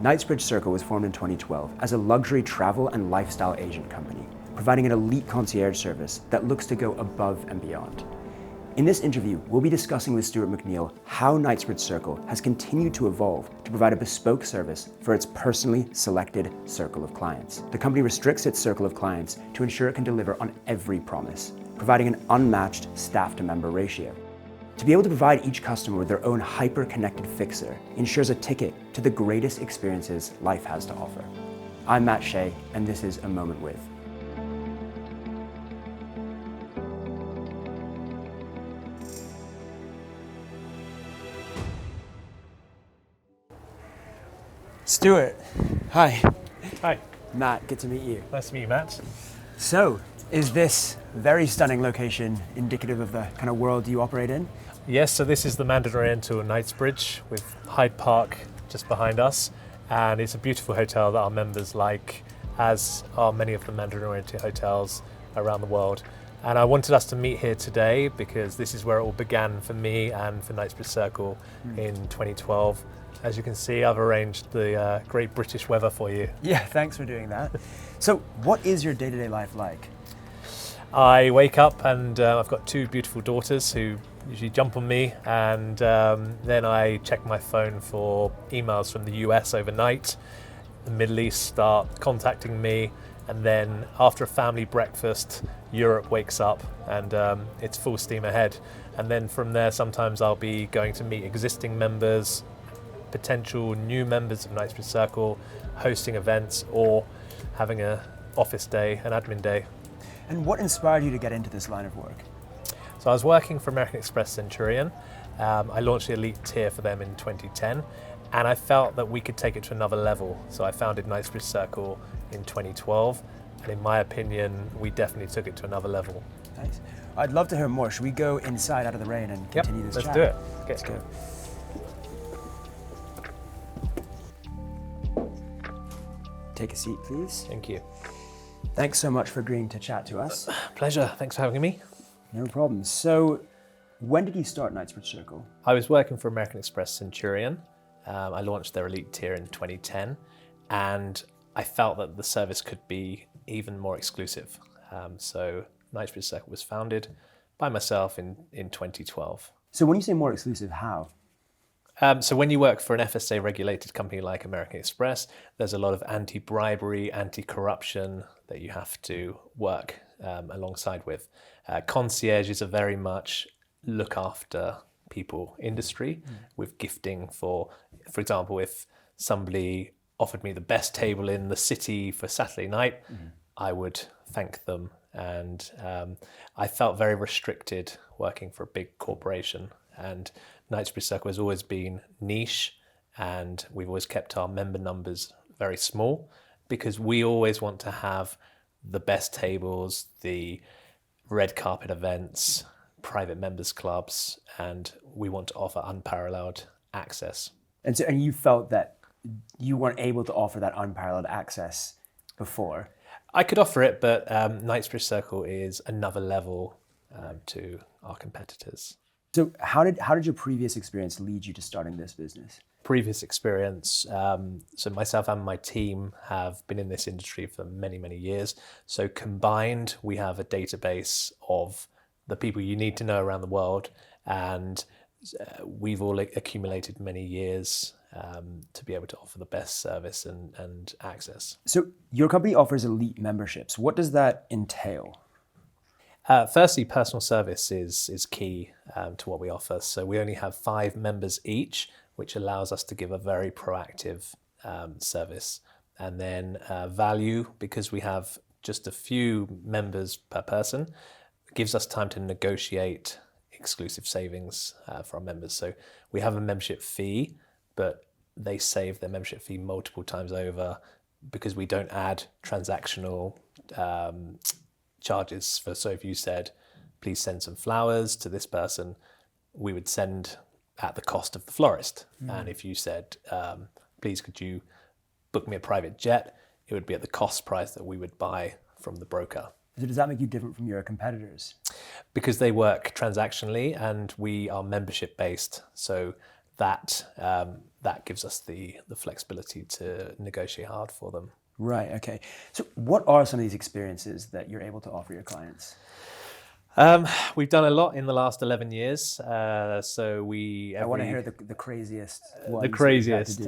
Knightsbridge Circle was formed in 2012 as a luxury travel and lifestyle agent company, providing an elite concierge service that looks to go above and beyond. In this interview, we'll be discussing with Stuart McNeill how Knightsbridge Circle has continued to evolve to provide a bespoke service for its personally selected circle of clients. The company restricts its circle of clients to ensure it can deliver on every promise, providing an unmatched staff-to-member ratio. To be able to provide each customer with their own hyper-connected fixer ensures a ticket to the greatest experiences life has to offer. I'm Shay, and this is A Moment With. Stuart, hi. Hi. Matt, good to meet you. Nice to meet you, Matt. So, is this very stunning location indicative of the kind of world you operate in? Yes, so this is the Mandarin Oriental Knightsbridge with Hyde Park just behind us. And it's a beautiful hotel that our members like, as are many of the Mandarin Oriental hotels around the world. And I wanted us to meet here today because this is where it all began for me and for Knightsbridge Circle in 2012. As you can see, I've arranged the great British weather for you. Yeah, thanks for doing that. So what is your day-to-day life like? I wake up and I've got two beautiful daughters who usually jump on me, and then I check my phone for emails from the US overnight. The Middle East start contacting me, and then after a family breakfast, Europe wakes up and it's full steam ahead. And then from there, sometimes I'll be going to meet existing members, potential new members of Knightsbridge Circle, hosting events, or having an office day, an admin day. And what inspired you to get into this line of work? So I was working for American Express Centurion. I launched the elite tier for them in 2010, and I felt that we could take it to another level. So I founded Knightsbridge Circle in 2012, and in my opinion, we definitely took it to another level. Nice. I'd love to hear more. Should we go inside out of the rain and continue this let's chat? do it. Okay. Let's go. Take a seat, please. Thank you. Thanks so much for agreeing to chat to us. Pleasure. Thanks for having me. No problem. So, when did you start Knightsbridge Circle? I was working for American Express Centurion. I launched their elite tier in 2010, and I felt that the service could be even more exclusive. So Knightsbridge Circle was founded by myself in 2012. So when you say more exclusive, how? So when you work for an FSA regulated company like American Express, there's a lot of anti-bribery, anti-corruption that you have to work alongside with. Concierge is a very much look after people industry with gifting for example, if somebody offered me the best table in the city for Saturday night, I would thank them. And I felt very restricted working for a big corporation. And Knightsbridge Circle has always been niche, and we've always kept our member numbers very small because we always want to have the best tables, the red carpet events, private members clubs, and we want to offer unparalleled access. And you felt that you weren't able to offer that unparalleled access before? I could offer it, but Knightsbridge Circle is another level to our competitors. So how did your previous experience lead you to starting this business? Previous experience, so myself and my team have been in this industry for many, many years. So combined, we have a database of the people you need to know around the world, and we've all accumulated many years to be able to offer the best service and access. So your company offers elite memberships. What does that entail? Firstly, personal service is key to what we offer. So we only have 5 members each, which allows us to give a very proactive service. And then value, because we have just a few members per person, gives us time to negotiate exclusive savings for our members. So we have a membership fee, but they save their membership fee multiple times over because we don't add transactional charges. So if you said, please send some flowers to this person, we would send at the cost of the florist. And if you said, please could you book me a private jet, it would be at the cost price that we would buy from the broker. So does that make you different from your competitors? Because they work transactionally and we are membership based, so that that gives us the flexibility to negotiate hard for them. Right, okay. So what are some of these experiences that you're able to offer your clients? We've done a lot in the last 11 years. I want to hear the craziest ones. The craziest.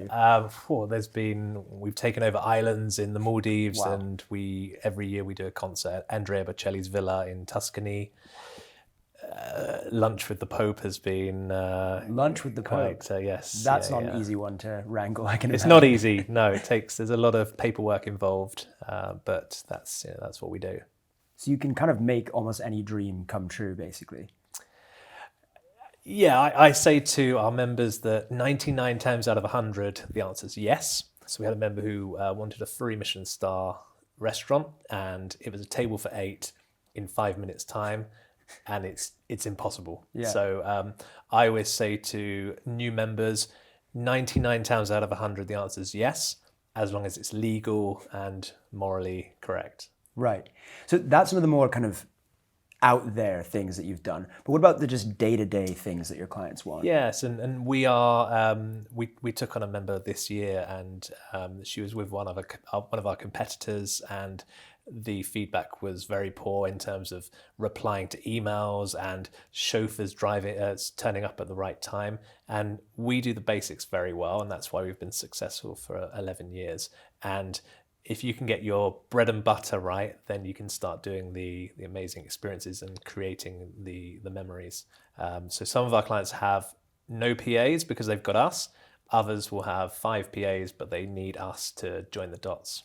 We've taken over islands in the Maldives, Wow. and every year we do a concert at Andrea Bocelli's villa in Tuscany. Lunch with the Pope has been Lunch with the Pope. Yes, That's not an easy one to wrangle. I can It's imagine. not easy. No, there's a lot of paperwork involved, but that's what we do. So you can kind of make almost any dream come true, basically. Yeah, I say to our members that 99 times out of 100, the answer is yes. So we had a member who wanted a 3 Michelin star restaurant, and it was a table for 8 in 5 minutes time, and it's impossible. Yeah. So I always say to new members, 99 times out of 100, the answer is yes, as long as it's legal and morally correct. Right. So that's some of the more kind of out there things that you've done. But what about the just day-to-day things that your clients want? Yes, and we are we took on a member this year, and she was with one of our competitors, and the feedback was very poor in terms of replying to emails and chauffeurs turning up at the right time. And we do the basics very well, and that's why we've been successful for 11 years. And if you can get your bread and butter right, then you can start doing the amazing experiences and creating the memories. So some of our clients have no PAs because they've got us. Others will have 5 PAs, but they need us to join the dots.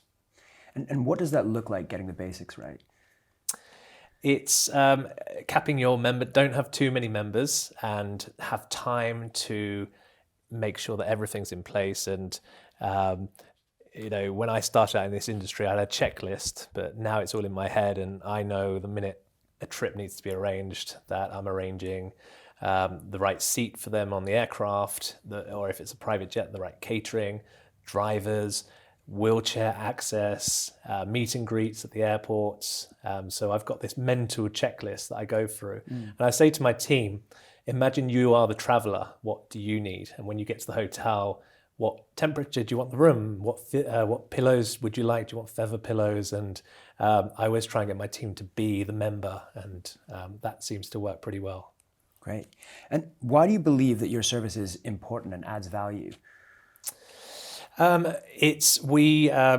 And what does that look like, getting the basics right? It's capping your member. Don't have too many members, and have time to make sure that everything's in place. And when I started out in this industry, I had a checklist, but now it's all in my head, and I know the minute a trip needs to be arranged, that I'm arranging the right seat for them on the aircraft, or if it's a private jet, the right catering, drivers, wheelchair access, meet and greets at the airports. So I've got this mental checklist that I go through. And I say to my team, imagine you are the traveler. What do you need? And when you get to the hotel, what temperature do you want the room? What pillows would you like? Do you want feather pillows? And I always try and get my team to be the member, and that seems to work pretty well. Great. And why do you believe that your service is important and adds value?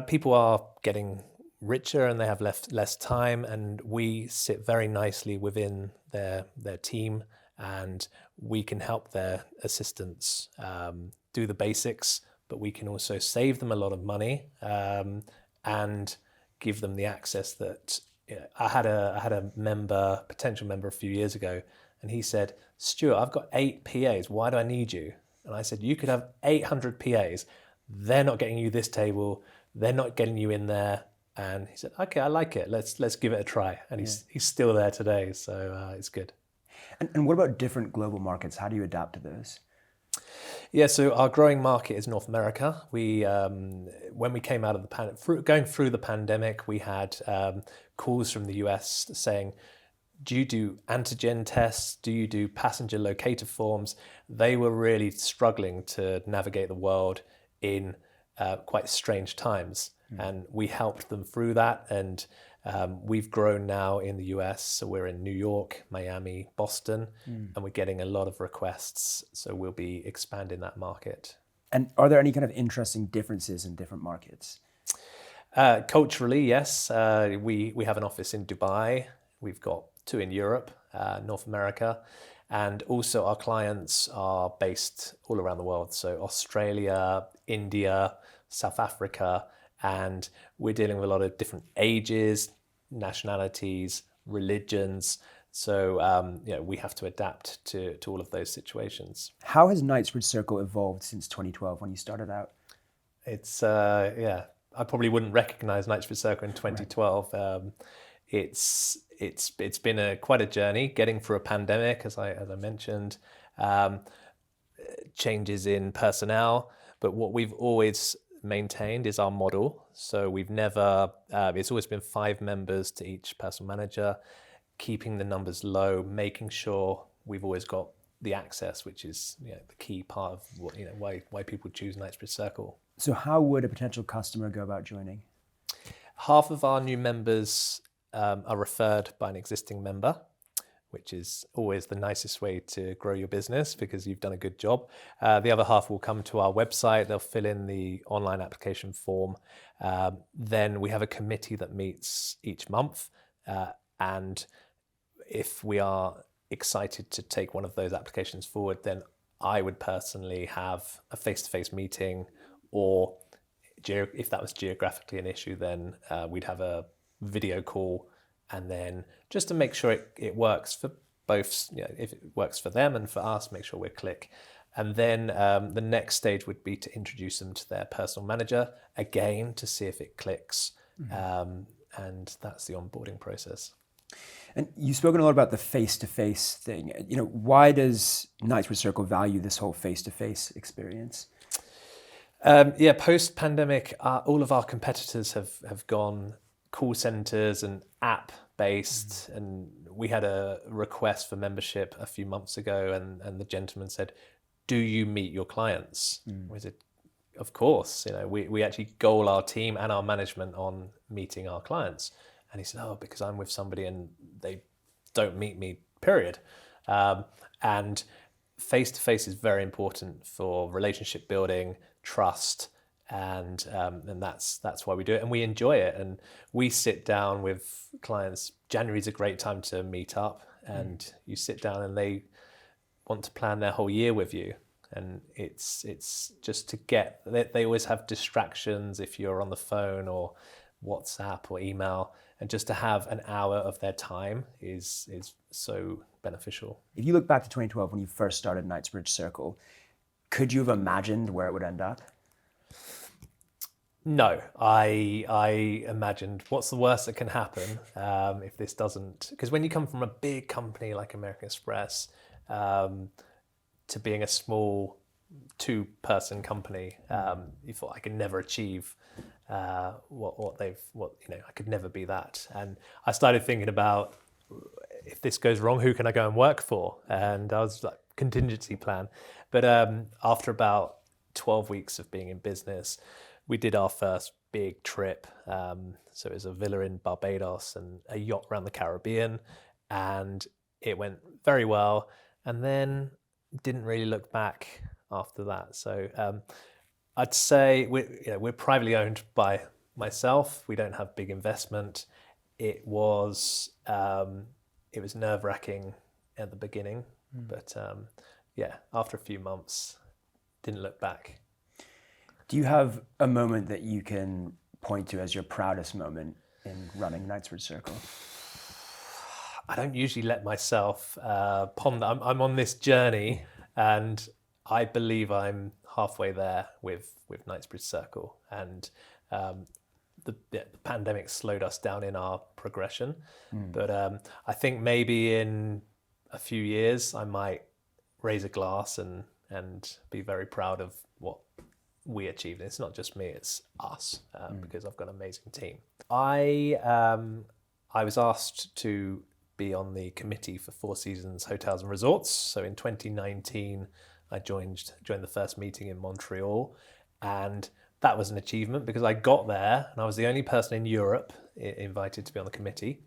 People are getting richer and they have less time, and we sit very nicely within their team, and we can help their assistants do the basics, but we can also save them a lot of money and give them the access that I had a potential member a few years ago, and he said, "Stuart, I've got 8 PAs. Why do I need you?" And I said, "You could have 800 PAs. They're not getting you this table. They're not getting you in there." And he said, "Okay, I like it. Let's give it a try." And he's still there today, so it's good. And what about different global markets? How do you adapt to those? Yeah, so our growing market is North America. When we came out of going through the pandemic, we had calls from the US saying, "Do you do antigen tests? Do you do passenger locator forms?" They were really struggling to navigate the world in quite strange times. And we helped them through that. And we've grown now in the US. So we're in New York, Miami, Boston, and we're getting a lot of requests. So we'll be expanding that market. And are there any kind of interesting differences in different markets? Culturally, yes. We have an office in Dubai. We've got 2 in Europe, North America. And also our clients are based all around the world. So Australia, India, South Africa, and we're dealing with a lot of different ages, nationalities, religions. So we have to adapt to all of those situations. How has Knightsbridge Circle evolved since 2012 when you started out? It's, I probably wouldn't recognize Knightsbridge Circle in 2012. Right. It's been quite a journey getting through a pandemic, as I mentioned, changes in personnel. But what we've always maintained is our model. So we've never, it's always been 5 members to each personal manager, keeping the numbers low, making sure we've always got the access, which is the key part of what, why people choose Knightsbridge Circle. So how would a potential customer go about joining? Half of our new members are referred by an existing member, which is always the nicest way to grow your business because you've done a good job. The other half will come to our website. They'll fill in the online application form. Then we have a committee that meets each month. And if we are excited to take one of those applications forward, then I would personally have a face-to-face meeting, or if that was geographically an issue, then we'd have a video call. And then just to make sure it works for both, if it works for them and for us, make sure we're click. And then the next stage would be to introduce them to their personal manager, again, to see if it clicks. And that's the onboarding process. And you've spoken a lot about the face-to-face thing. Why does Knightsbridge Circle value this whole face-to-face experience? Post-pandemic, all of our competitors have gone call centers and app-based, and we had a request for membership a few months ago, and the gentleman said, "Do you meet your clients?" We said, "Of course." We actually goal our team and our management on meeting our clients. And he said, "Oh, because I'm with somebody and they don't meet me, period." And face-to-face is very important for relationship building, trust, and that's why we do it, and we enjoy it. And we sit down with clients. January's a great time to meet up, and you sit down and they want to plan their whole year with you. And it's just to they always have distractions if you're on the phone or WhatsApp or email, and just to have an hour of their time is so beneficial. If you look back to 2012 when you first started Knightsbridge Circle, could you have imagined where it would end up? No, I imagined what's the worst that can happen if this doesn't, because when you come from a big company like American Express to being a small 2-person company, you thought I could never achieve I could never be that. And I started thinking about, if this goes wrong, who can I go and work for? And I was like, contingency plan. But after about 12 weeks of being in business, we did our first big trip. So it was a villa in Barbados and a yacht around the Caribbean, and it went very well. And then didn't really look back after that. So I'd say we're privately owned by myself. We don't have big investment. It was nerve-wracking at the beginning, but after a few months, didn't look back. Do you have a moment that you can point to as your proudest moment in running Knightsbridge Circle? I don't usually let myself ponder. I'm on this journey, and I believe I'm halfway there with Knightsbridge Circle. And the pandemic slowed us down in our progression. But I think maybe in a few years, I might raise a glass and be very proud of what we achieved. And it's not just me, it's us, because I've got an amazing team. I was asked to be on the committee for Four Seasons Hotels and Resorts. So in 2019, I joined the first meeting in Montreal, and that was an achievement because I got there and I was the only person in Europe invited to be on the committee.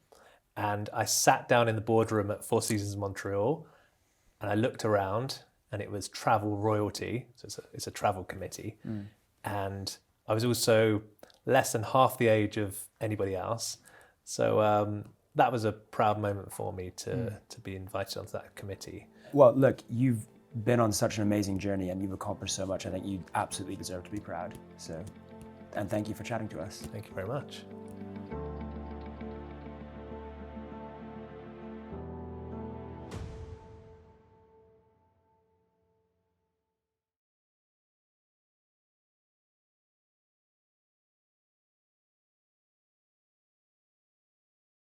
And I sat down in the boardroom at Four Seasons Montreal, and I looked around, and it was travel royalty. So it's a travel committee. And I was also less than half the age of anybody else. So that was a proud moment for me to be invited onto that committee. Well, look, you've been on such an amazing journey and you've accomplished so much. I think you absolutely deserve to be proud. And thank you for chatting to us. Thank you very much.